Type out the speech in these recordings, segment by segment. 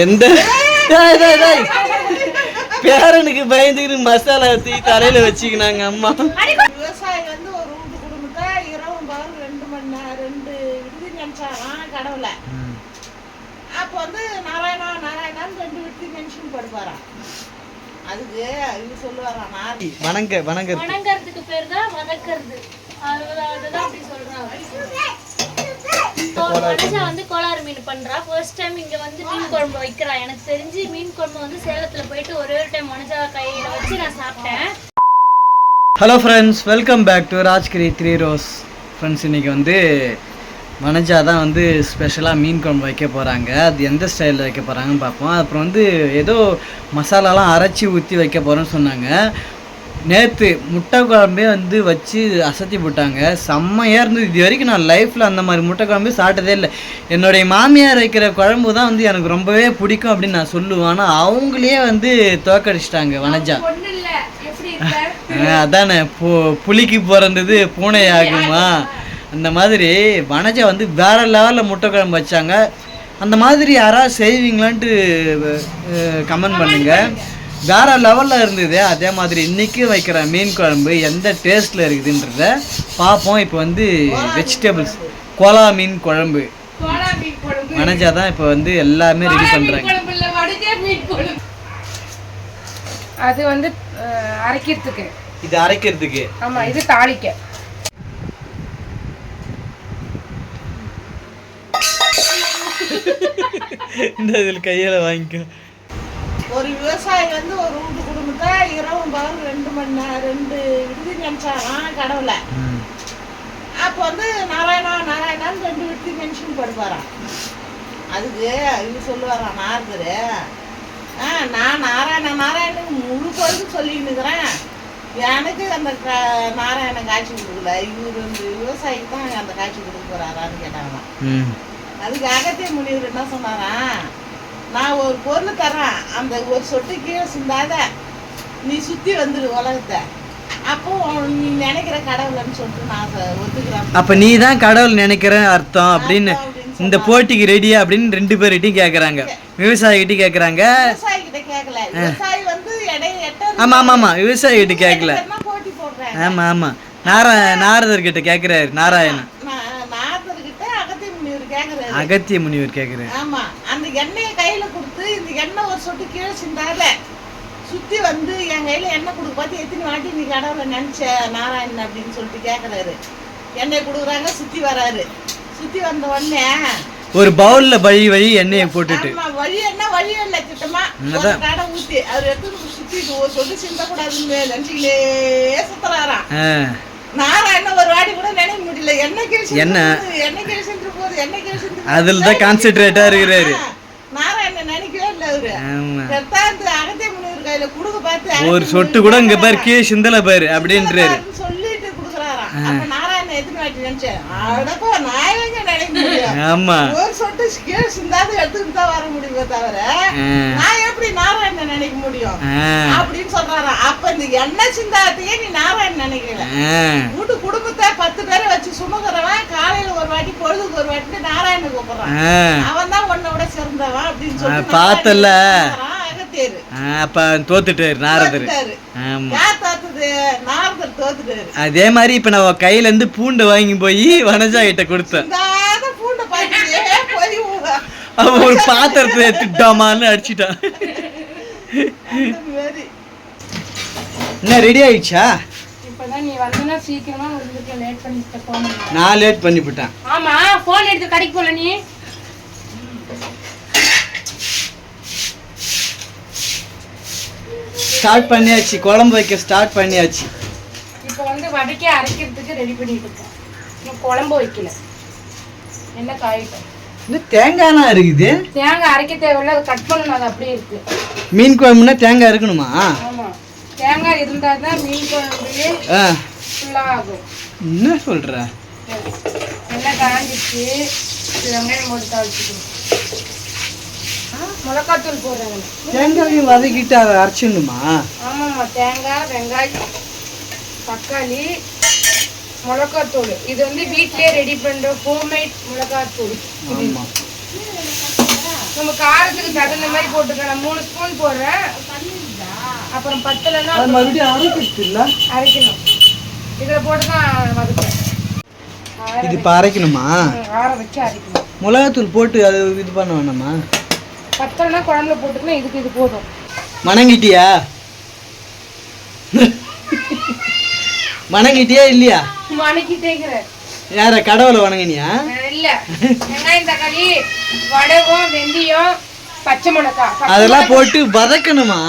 எந்த பேரனுக்கு பயந்துக்கிட்டு மசாலா ஊற்றி தலையில வச்சுக்கினாங்க அம்மா. விவசாயி வந்து ஒரு வீட்டு குடும்பத்தை இரவும் பகல் 2 மணி நேரம் 2 விடுதி நினைச்சாராம் கடவுளை. அப்போ வந்து நாராயணா நாராயணான்னு 2 விடுதி மென்ஷன் படுப்பாராம். அதுக்கு இது சொல்லுவாராம் வணங்கறதுக்கு பேர் தான் வதக்கிறது. அதுதான் அப்படி சொல்றாங்க. வனஜா வந்து கோளாறு மீன் பண்றா. ஃபர்ஸ்ட் டைம் இங்க வந்து மீன் குழம்பு வைக்கிறா. எனக்கு தெரிஞ்சு மீன் குழம்பு வந்து சேலத்துல போயிட்டு ஒரே ஒரு டைம் வனஜா கையில வச்சு நான் சாப்பிட்டேன். Hello friends, welcome back to Rajgiri 3 roses. Friends, இன்றைக்கி வந்து வனஜா தான் வந்து ஸ்பெஷலாக மீன் குழம்பு வைக்க போகிறாங்க. அது எந்த ஸ்டைலில் வைக்க போகிறாங்கன்னு பார்ப்போம். அப்புறம் வந்து ஏதோ மசாலாலாம் அரைச்சி ஊற்றி வைக்க போகிறோன்னு சொன்னாங்க. நேற்று முட்டை குழம்பே வந்து வச்சு அசத்தி போட்டாங்க. செம்மையாக இருந்தது. இது வரைக்கும் நான் லைஃப்பில் அந்த மாதிரி முட்டை குழம்பு சாப்பிட்டதே இல்லை. என்னுடைய மாமியார் வைக்கிற குழம்பு தான் வந்து எனக்கு ரொம்பவே பிடிக்கும் அப்படின்னு நான் சொல்லுவேன். ஆனால் அவங்களே வந்து தோக்கடிச்சிட்டாங்க வனஜா. அதானே புலிக்கு பிறந்தது பூனை ஆகுமா, அந்த மாதிரி வனஜா வந்து வேறு லெவலில் முட்டை குழம்பு வச்சாங்க. அந்த மாதிரி யாராவது செய்வீங்களான்ட்டு கமெண்ட் பண்ணுங்கள். வேறு லெவலில் இருந்தது. அதே மாதிரி இன்றைக்கி வைக்கிற மீன் குழம்பு எந்த டேஸ்ட்டில் இருக்குதுன்றத பார்ப்போம். இப்போ வந்து வெஜிடபிள்ஸ் கோலா மீன் குழம்பு வனஜா தான் இப்போ வந்து எல்லாமே ரெடி பண்ணுறாங்க. அது வந்து அரைக்கிறதுக்கு, இது அரைக்கிறதுக்கு. ஆமாம், இது தாளிக்க. இந்த இதில் கையில் வாங்கிக்க. ஒரு விவசாயி வந்து ஒரு வீட்டு குடும்பத்தை இரவும் பகல் 2 மணி நேரம் 2 விடுதி நினைச்சாராம் கடவுளை. அப்போ வந்து நாராயணா நாராயணான்னு 2 விடுதி மென்ஷன் படுப்பாராம். அதுக்கு இது சொல்லுவாராம் நாரதரு, நான் நாராயண நாராயணன் முழு பொழுது சொல்லின்னு இருக்கிறேன், எனக்கு அந்த நாராயணன் காட்சி கொடுக்கல, இவர் வந்து விவசாயிக்கு தான் அந்த காட்சி கொடுக்க போறாரான்னு கேட்டாங்களாம். அதுக்கு அகத்திய முனிவர் என்ன சொன்னாராம், நான் ஒரு பொருள் தரேன், அந்த ஒரு சொட்டு கீழே சிந்தாத நீ சுற்றி வந்துடு உலகத்தை, அப்போ நீ நினைக்கிற கடவுள்னு சொல்லிட்டு நான் ஒத்துக்கிறேன். அப்போ நீ தான் கடவுள் நினைக்கிற அர்த்தம் அப்படின்னு இந்த போட்டிக்கு ரெடியா அப்படின்னு 2 பேர்கிட்டையும் கேட்குறாங்க. விவசாயிகிட்டையும் கேட்குறாங்க. விவசாயிகிட்ட கேட்கல, விவசாயி வந்து ஆமாம் ஆமாம் ஆமாம், விவசாயிகிட்ட கேட்கல. போட்டி போடுறேன். ஆமாம் ஆமாம், நாரதர்கிட்ட கேட்குறாரு. நாராயணன் அகத்திய முனிவர் கேக்குறாரு. ஆமா, அந்த எண்ணெயை கையில கொடுத்து இந்த எண்ணெய் ஒரு சொட்டு கீழே சிந்தாத சுத்தி வந்து என் கையில எண்ணெய் கொடுக்க பார்த்து எத்தனை வாட்டி நீ கடவுளை நினைச்ச நாராயணன் அப்படின்னு சொல்லிட்டு கேக்குறாரு. எண்ணெய் கொடுக்குறாங்க, சுத்தி வராரு. சுத்தி வந்த உடனே ஒரு பவுல்ல வழி எண்ணெயை போட்டுட்டு வழி என்ன திட்டமா கடை ஊத்தி அவர் எடுத்து சுத்தி ஒரு சொட்டு சிந்த கூடாதுன்னு நினைச்சுக்கிட்டே சுத்துறாராம். நாராயணன் ஒரு வாட்டி கூட நினைக்க முடியல. அதுல தான் கான்சென்ட்ரேட்டா இருக்கிறாரு. நாராயணன் நினைக்கவே இல்லை அவரு. அகத்திய முனிவர் கையில குடுக்க பார்த்து ஒரு சொட்டு கூட இங்க பாரு கீழே சிந்தல பாரு அப்படின்றாரு சொல்லிட்டு குடுக்குறாராம். அப்ப நாராயணன் எத்தனை வாட்டி நினைச்சேன், அடப்போ நான் எங்க நினைக்க முடியும், ஆமா ஒரு சொட்டு கீழே சிந்தாது எடுத்துக்கிட்டு தான் வர முடியுமே தவிர நான் எப்படி நாராயணன் நினைக்க முடியும் அப்படின்னு சொல்றாராம். அப்ப இந்த எண்ணெய் சிந்தாத்தையே நீ நாராயணன் நினைக்கல. வீட்டு குடும்பத்தை 10 பேரை வச்சு சுமக்கிறவன் காலையில ஒரு வாட்டி பொழுதுக்கு ஒரு வாட்டி நாராயணன் கூப்பிடுறான். அவன் தான் உன்னோட சிறந்தவன் அப்படின்னு சொல்லி பார்த்தல. அகத்தியரு அப்ப தோத்துட்டாரு நாரதர். யார் தோத்துது? நாரதர் தோத்துட்டாரு. அதே மாதிரி இப்ப நான் கையில இருந்து பூண்டை வாங்கி போய் வனஜா கிட்ட கொடுத்தேன். பூண்டை பாத்தியே போய் அவன் ஒரு பாத்திரத்தை எடுத்துட்டாமான்னு அடிச்சுட்டான். என்ன ரெடி ஆயிடுச்சா? இப்பதான் நீ வந்தனா சீக்கிரமா உங்களுக்கு லேட் பண்ணிட்ட. போன் நான் லேட் பண்ணிவிட்டேன். ஆமா, போன் எடுத்து கடைக்கு போல. நீ ஸ்டார்ட் பண்ணியாச்சு, குழம்பு வைக்க ஸ்டார்ட் பண்ணியாச்சு. இப்போ வந்து வடைக்க அரைக்கிறதுக்கு ரெடி பண்ணிட்டு இருக்கோம். இன்னும் குழம்பு வைக்கல. என்ன காயிட்டோம். இது தேங்காய்னா இருக்குது. தேங்காய் அரைக்க தேவையில்ல, கட் பண்ணணும். அது அப்படியே இருக்கு. மீன் குழம்புனா தேங்காய் இருக்கணுமா? ஆமா, தேங்காய் இருந்தா தான் மீன் குழம்புலயே ஃபுல்லா ஆகும். என்ன சொல்ற? எல்லாம் காஞ்சிச்சு. வெங்காயம் போட்டு தாளிச்சுக்கணும். மிளகாத்தூள் போடுறாங்க. தேங்காயும் வதக்கிட்டு அதை அரைச்சிடணுமா? ஆமாம்மா, தேங்காய் வெங்காயம் தக்காளி மிளகாத்தூள். இது வந்து வீட்லயே ரெடி பண்ற ஹோம்மேட் மிளகாத்தூள். நம்ம காரத்துக்கு தகுந்த மாதிரி போட்டுக்க. நான் 3 ஸ்பூன் போடுறேன். அப்புறம் பத்தலைன்னா மறுபடியும் அரைக்கிறது இல்ல, அரைக்கணும். இதில் போட்டு தான் வதக்குறேன். இது இப்போ அரைக்கணுமா? ஆற வச்சு அரைக்கணும். மிளகாத்தூள் போட்டு அது இது பண்ண வேணாமா? பத்தலைன்னா குழம்புல போட்டுக்கலாம். இதுக்கு இது போதும். வணங்கிட்டியா? வணங்கிட்டியா இல்லையா? வணக்கிட்டேங்கிறேன். யார கடவுளை வணங்கினியா? இல்ல, வெங்காயம் தக்காளி வடகம் வெந்தயம் பச்சை மிளகாய் அதெல்லாம் போட்டு வதக்கணுமா?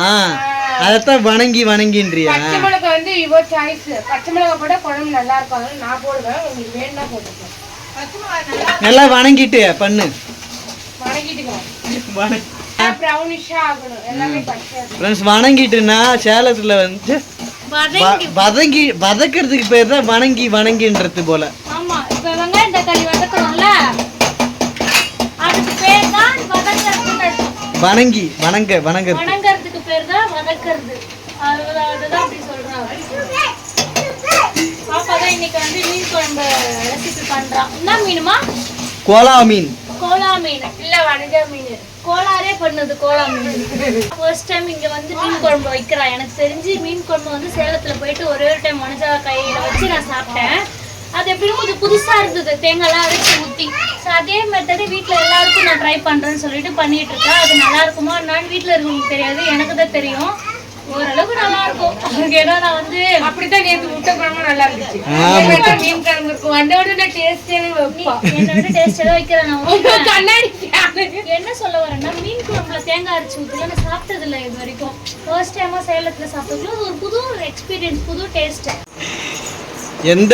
அதத்தான் வணங்கின்றியா? பச்சை மிளகாய் வந்து இவோ சாய்ஸ். பச்சை மிளகாய் போட குழம்பு நல்லா இருக்கும். அதனால நான் போடுவேன். உங்களுக்கு வேணும்னா போட்டுக்கலாம். நல்லா வணங்கிட்டு பண்ணு. வணக்கிட்டுக்கணும். ப்ரௌனிஷா ஆகணும். எல்லாமே பச்சை. ஃப்ரெண்ட்ஸ், வணங்கிட்டுனா சேலத்துல வந்து வதக்கிறதுக்கு பேர் தான் வணங்கின்றது போல. ஆமா, இப்ப வெங்காயம் தக்காளி வதக்கணும்ல, அதுக்கு பேர் தான் வதக்கிறது. வணங்கறதுக்கு பேர் தான் வதக்கிறது. அதுதான் அப்படி சொல்றாங்க. பாப்பா தான் இன்னைக்கு வந்து மீன் குழம்பு ரெசிபி பண்றான். என்ன மீனுமா? கோலா மீன். கோலா மீன் இல்ல, வனஜா மீன். கோலாரே பண்ணுது கோலா மீன். ஃபர்ஸ்ட் டைம் இங்க வந்து மீன் குழம்பு வைக்கிறா. எனக்கு தெரிஞ்சு மீன் குழம்பு வந்து சேலத்துல போயிட்டு ஒரே ஒரு டைம் வனஜா கையில வச்சு நான் சாப்பிட்டேன். அது எப்படியும் கொஞ்சம் புதுசா இருந்தது, தேங்காய்லாம் அரைச்சி ஊற்றி. ஸோ அதே மெத்தடு வீட்டில் எல்லாருக்கும் நான் ட்ரை பண்ணுறேன்னு சொல்லிட்டு பண்ணிட்டு இருக்கேன். அது நல்லா இருக்குமா என்னன்னு வீட்டில் இருக்கவங்களுக்கு தெரியாது, எனக்கு தான் தெரியும். ஓரளவுக்கு நல்லா இருக்கும். ஏன்னா நான் வந்து அப்படித்தான் நேற்று முட்டை குழம்பு நல்லா இருந்துச்சு. மீன் குழம்பு இருக்கும். அதோட டேஸ்டே என்னோட டேஸ்ட் எல்லாம் வைக்கிறேன் நான். கண்ணாடி என்ன சொல்ல வரேன்னா, மீன் குழம்புல தேங்காய் அரைச்சி ஊற்றல நான் சாப்பிட்டது இல்லை இது வரைக்கும். ஃபர்ஸ்ட் டைமா சேலத்தில் சாப்பிட்டதுல ஒரு புது எக்ஸ்பீரியன்ஸ், புது டேஸ்ட். எந்த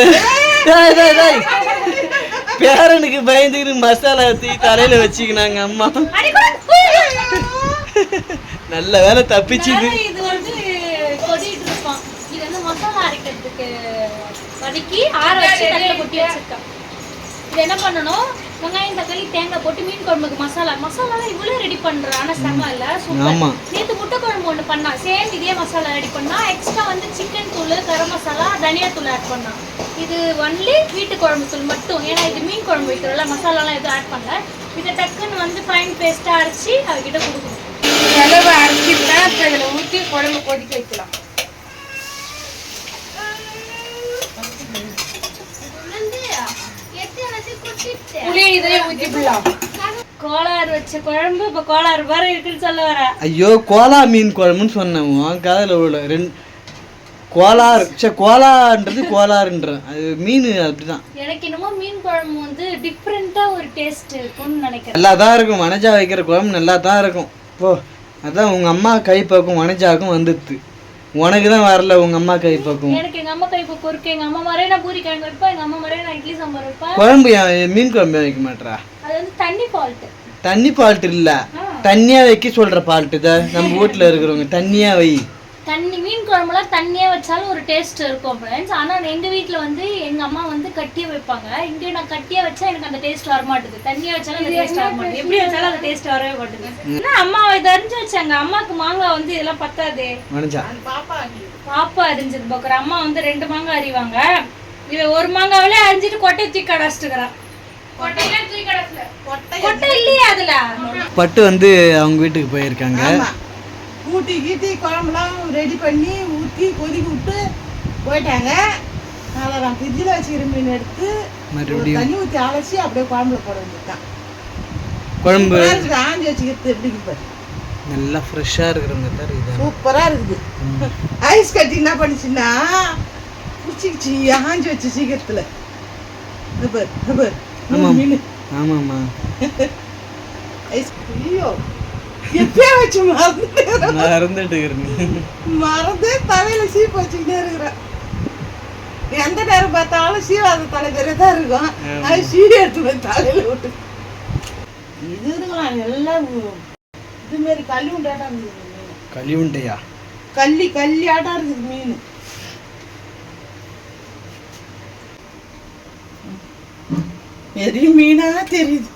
பேரனுக்கு பயந்துக்கிட்டு மசாலா தூக்கி தலையில வச்சுக்கினாங்க அம்மா. நல்ல வேலை தப்பிச்சுது. இது வந்து கொதிட்டு இருப்பான். இது வந்து மசாலா அரைக்கிறதுக்கு வதக்கி ஆற வச்சு தட்டில் கொட்டி வச்சிருக்கேன். இது என்ன பண்ணணும், வெங்காயம் தக்காளி தேங்காய் போட்டு மீன் குழம்புக்கு மசாலாலாம் இவ்வளோ ரெடி பண்றேன். ஆனால் செம்ம இல்லை, சூப்பர். நேற்று முட்டை குழம்பு ஒன்று பண்ணா, சேம் இதே மசாலா ரெடி பண்ணா. எக்ஸ்ட்ரா வந்து சிக்கன் தூள், கரம் மசாலா, தனியா தூள் ஆட் பண்ணா. இது ஒன்லி வீட்டு குழம்பு தூள் மட்டும். ஏன்னா இது மீன் குழம்பு வைக்கிறோம்ல, மசாலாலாம் எதுவும் ஆட் பண்ணல. இதை டக்குன்னு வந்து ஃபைன் பேஸ்ட்டாக அரைச்சி அவகிட்ட கொடுக்கணும். அளவு அரைச்சிட்டா அதில் ஊற்றி குழம்பு கொதிக்க வைக்கலாம். புளியை இதிலே ஊற்றிக்கலாம். கோளாறு வச்ச குழம்பு இப்போ கோளாறு வர இருக்குன்னு சொல்ல வர. ஐயோ, கோலா மீன் குழம்புன்னு சொன்னேன். காதில் உள்ள ரெண்டு கோலாறு. கோலான்றது கோலாறுன்ற அது மீன் அப்படிதான். எனக்கு என்னமோ மீன் குழம்பு வந்து டிஃப்ரெண்டா ஒரு டேஸ்ட் இருக்கும்னு நினைக்கிறேன். நல்லா தான் இருக்கும். வனஜா வைக்கிற குழம்பு நல்லா தான் இருக்கும். போ, அதான் உங்க அம்மா கைப்பக்கம் வனஜாவுக்கும் வந்துடுது. உனக்கு தான் வரல உங்க அம்மா கைப்பக்கம். எனக்கு எங்க அம்மா கைப்பக்கம் இருக்கு. எங்க அம்மா மாதிரியே நான் பூரி கிழங்கு வைப்பேன், எங்க அம்மா மாதிரியே நான் இட்லி சாம்பார் வைப்பேன். குழம்பு மீன் குழம்பு வைக்க மாட்டா? அது வந்து தண்ணி ஃபால்ட். தண்ணி ஃபால்ட் இல்ல, தண்ணியா வைக்க சொல்ற ஃபால்ட் தான். நம்ம வீட்டுல இருக்கிறவங்க தண்ணியா வை. தண்ணி மீன் குழம்புலாம் தண்ணியாக வச்சாலும் ஒரு டேஸ்ட் இருக்கும் ஃப்ரெண்ட்ஸ். ஆனால் எங்கள் வீட்டில் வந்து எங்கள் அம்மா வந்து கட்டியாக வைப்பாங்க. இங்கே நான் கட்டியாக வச்சா எனக்கு அந்த டேஸ்ட் வர மாட்டேது. தண்ணியாக வச்சாலும் அந்த டேஸ்ட் வர மாட்டேது. எப்படி வச்சாலும் அந்த டேஸ்ட் வரவே மாட்டேது. ஏன்னா அம்மாவை இதை அறிஞ்சு வச்சாங்க. அம்மாவுக்கு மாங்காய் வந்து இதெல்லாம் பத்தாது. பாப்பா அறிஞ்சது பார்க்குற அம்மா வந்து 2 மாங்காய் அறிவாங்க. இதை ஒரு மாங்காவிலே அறிஞ்சிட்டு கொட்டை தூக்கி கடாச்சிட்டுக்கிறான். கொட்டை இல்லையா அதுல? பட்டு வந்து அவங்க வீட்டுக்கு போயிருக்காங்க. ஊட்டி கீட்டி குழம்புலாம் ரெடி பண்ணி ஊற்றி கொதிக்க விட்டு போயிட்டாங்க. அதில் நான் ஃப்ரிட்ஜில் வச்சுக்கிற மீன் எடுத்து மறுபடியும் தண்ணி ஊற்றி அலசி அப்படியே குழம்புல போட வேண்டியதுதான். குழம்பு ஆஞ்சி வச்சுக்கிறது எப்படி இருக்கு, நல்லா ஃப்ரெஷ்ஷாக இருக்கிறவங்க தான் சூப்பராக இருக்குது. ஐஸ் கட்டி என்ன பண்ணிச்சுன்னா பிடிச்சிக்கிச்சு ஆஞ்சி வச்சு சீக்கிரத்தில். மீன் ஆமாம்மா ஐஸ். ஐயோ, எப்பயே வச்சு மறந்துட்டு மறந்தே தலையில சீப்பு வச்சுக்கிட்டே இருக்கிறேன். எந்த நேரம் பார்த்தாலும் சீவாத தலை பெரிய தான் இருக்கும். அது சீடி எடுத்து போய் தலையில விட்டு இது இருக்கலாம். எல்லாம் இது மாரி கல்லி உண்டாட்டம் இருக்குது. களி உண்டையா? கல்லி ஆட்டம் இருக்குது மீன். பெரிய மீனா தெரியுது.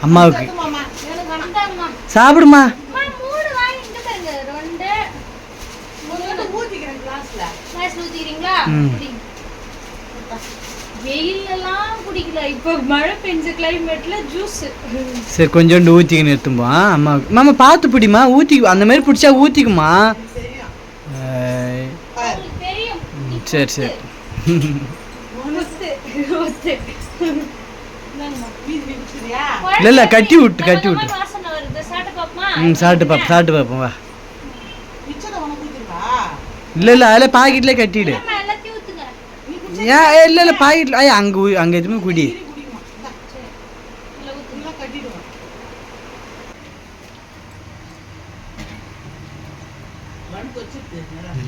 அம்மாவுக்கு சாப்பிடுமா. வெயிலெல்லாம் குடிக்கல, இப்போ மழை பெஞ்ச கிளைமேட்ல ஜூஸ். சரி கொஞ்சோண்டு ஊற்றிக்கின்னு எடுத்துப்போ. அம்மா மாமா பார்த்து பிடிமா, ஊற்றி அந்த மாதிரி பிடிச்சா ஊற்றிக்குமா. தெரியும். சரி சரி. இல்லை கட்டி விட்டு கட்டி விட்டு. வாசனை வருது, சாப்பிட்டு பாப்போமா? சாப்பிட்டு பார்ப்போம் வா. இல்லை அதில் பாக்கெட்லேயே கட்டிவிடு. எல்லாத்தையும் ஊத்துங்க. ஏன் இல்லை பாக்கெட்டில் அங்கே எதுவுமே குடி.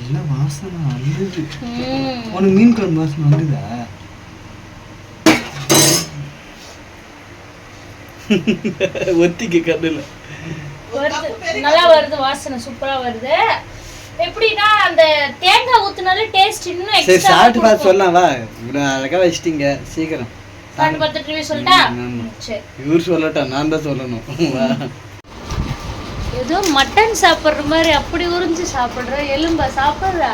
எல்லாம் வாசனை வந்துது. உனக்கு மீன் குழம்பு வாசனை வந்துதா? ஒத்திக்கு கண்ணுல நல்லா வருது, வாசனை சூப்பரா வருது. எப்படின்னா அந்த தேங்காய் ஊத்துனாலே டேஸ்ட் இன்னும் சரி எக்ஸ்ட்ரா. சாப்பிட்டு பார்த்து சொல்லலாம் வா. இவ்வளோ அழகா வச்சிட்டீங்க, சீக்கிரம் சாப்பிட்டு பார்த்துட்டு ரிவ்யூ சொல்லிட்டா? சரி. இவர் சொல்லட்டா, நான் தான் சொல்லணும். வா. ஏதோ மட்டன் சாப்பிடுற மாதிரி அப்படி உறிஞ்சு சாப்பிடுற, எலும்ப சாப்பிடுறா.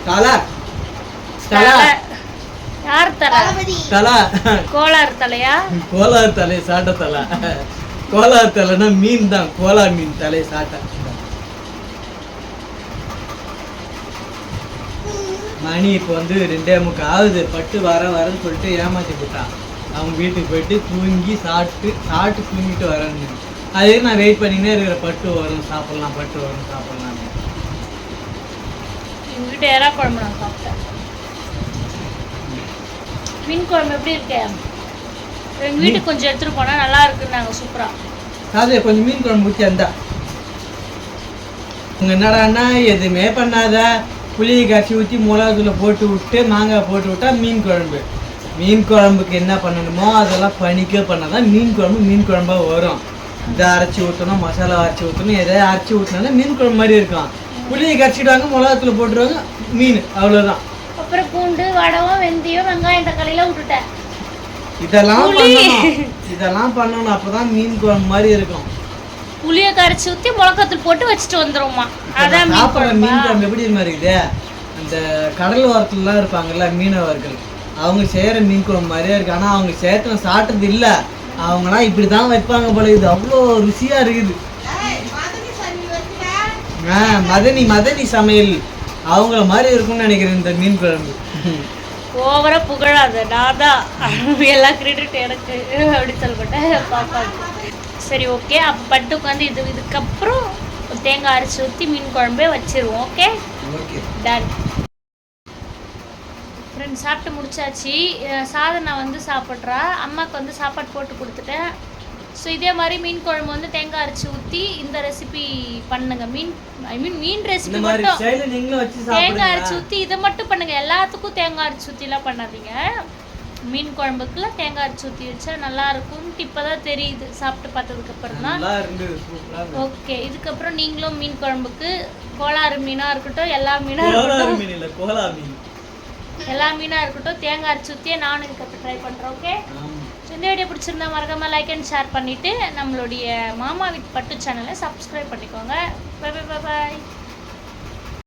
தலை தலை யார் தலை? தலை கோளாறு தலையா? கோலார் தலை சாட்ட தலை. கோலார் தலைனா மீன் தான், கோலார் மீன் தலை சாட்ட. மணி இப்போ வந்து 2:45 ஆகுது. பட்டு வரேன்னு சொல்லிட்டு ஏமாத்தி போட்டான். அவங்க வீட்டுக்கு போயிட்டு தூங்கி சாப்பிட்டு தூங்கிட்டு வரேன்னு. அதே நான் வெயிட் பண்ணினே இருக்கிற, பட்டு வரும் சாப்பிடலாம், பட்டு வரும் சாப்பிடலாம். எங்ககிட்ட எறா குழம்பு நான் சாப்பிட்டேன். மீன் குழம்பு எப்படி இருக்கு? எங்கள் வீட்டுக்கு கொஞ்சம் எடுத்துகிட்டு போனால் நல்லா இருக்குன்னாங்க, சூப்பராக. அதே கொஞ்சம் மீன் குழம்பு ஊற்றி அந்த உங்க என்னடான்னா எதுவுமே பண்ணாத, புளியை கரைச்சி ஊற்றி மிளகாத்தூளை போட்டு விட்டு மாங்காய் போட்டு விட்டா மீன் குழம்பு. மீன் குழம்புக்கு என்ன பண்ணணுமோ அதெல்லாம் பணிக்க பண்ணாதான் மீன் குழம்பாக வரும். இதை அரைச்சி ஊற்றணும், மசாலா அரைச்சி ஊற்றணும், எதை அரைச்சி ஊற்றினாலும் மீன் குழம்பு மாதிரி இருக்கும். புளியை கரைச்சிடுவாங்க, மிளகாத்தூளை போட்டுருவாங்க, மீன் அவ்வளோதான். அப்புறம் பூண்டு, வடகம், வெந்தயம், வெங்காயம், தக்காளியெல்லாம் விட்டுட்டேன். இதெல்லாம் பண்ணணும், அப்போதான் மீன் குழம்பு மாதிரி இருக்கும். புளியை கரைச்சி ஊற்றி மிளகாத்தூள் போட்டு வச்சுட்டு வந்துடுவோமா, அதான் மீன் குழம்பு. மீன் குழம்பு எப்படி மாதிரி இருக்குது? அந்த கடல் ஓரத்துலலாம் இருப்பாங்கல்ல மீனவர்கள், அவங்க செய்கிற மீன் குழம்பு மாதிரியே இருக்கு. ஆனால் அவங்க சேர்த்து சாப்பிட்டது இல்லை. அவங்களாம் இப்படி தான் வைப்பாங்க போல. இது அவ்வளோ ருசியாக இருக்குது. மதனி சமையல் அவங்கள மாதிரி இருக்கும்னு நினைக்கிறேன் இந்த மீன் குழம்பு. ஓவரா புகழாத, நான் தான் எல்லா கிரெடிட் எனக்கு அப்படி சொல்லப்பட்டேன் பாப்பாக்கு. சரி ஓகே, அப்போ பட்டுக்கு வந்து இதுக்கப்புறம் தேங்காய் அரைச்சி ஊற்றி மீன் குழம்பே வச்சிருவோம். Okay done. ஃப்ரெண்ட்ஸ் சாப்பிட்டு முடிச்சாச்சு. சாதனை வந்து சாப்பிட்றா, அம்மாவுக்கு வந்து சாப்பாடு போட்டு கொடுத்துட்டேன். ஸோ இதே மாதிரி மீன் குழம்பு வந்து தேங்காய் அரைச்சி ஊற்றி இந்த ரெசிபி பண்ணுங்க. மீன் ரெசிபி மட்டும் தேங்காய் அரைச்சி ஊற்றி இதை மட்டும் பண்ணுங்க. எல்லாத்துக்கும் தேங்காய் அரைச்சி ஊற்றிலாம் பண்ணாதீங்க. மீன் குழம்புக்குலாம் தேங்காய் அரைச்சி ஊற்றி வச்சா நல்லா இருக்கும்ட்டு இப்போதான் தெரியுது, சாப்பிட்டு பார்த்ததுக்கு அப்புறம் தான். ஓகே, இதுக்கப்புறம் நீங்களும் மீன் குழம்புக்கு கோளாறு மீனாக இருக்கட்டும், எல்லா மீனாக இருக்கட்டும் தேங்காய் அரைச்சி ஊற்றியே நானும் இதுக்கப்புறம் ட்ரை பண்ணுறேன். ஓகே, இந்த வீடியோ பிடிச்சிருந்தா மறக்காம லைக் அண்ட் ஷேர் பண்ணிவிட்டு நம்மளுடைய மாமா வீட்டு பட்டு சேனலை சப்ஸ்கிரைப் பண்ணிக்கோங்க. பை பை பை பாய்.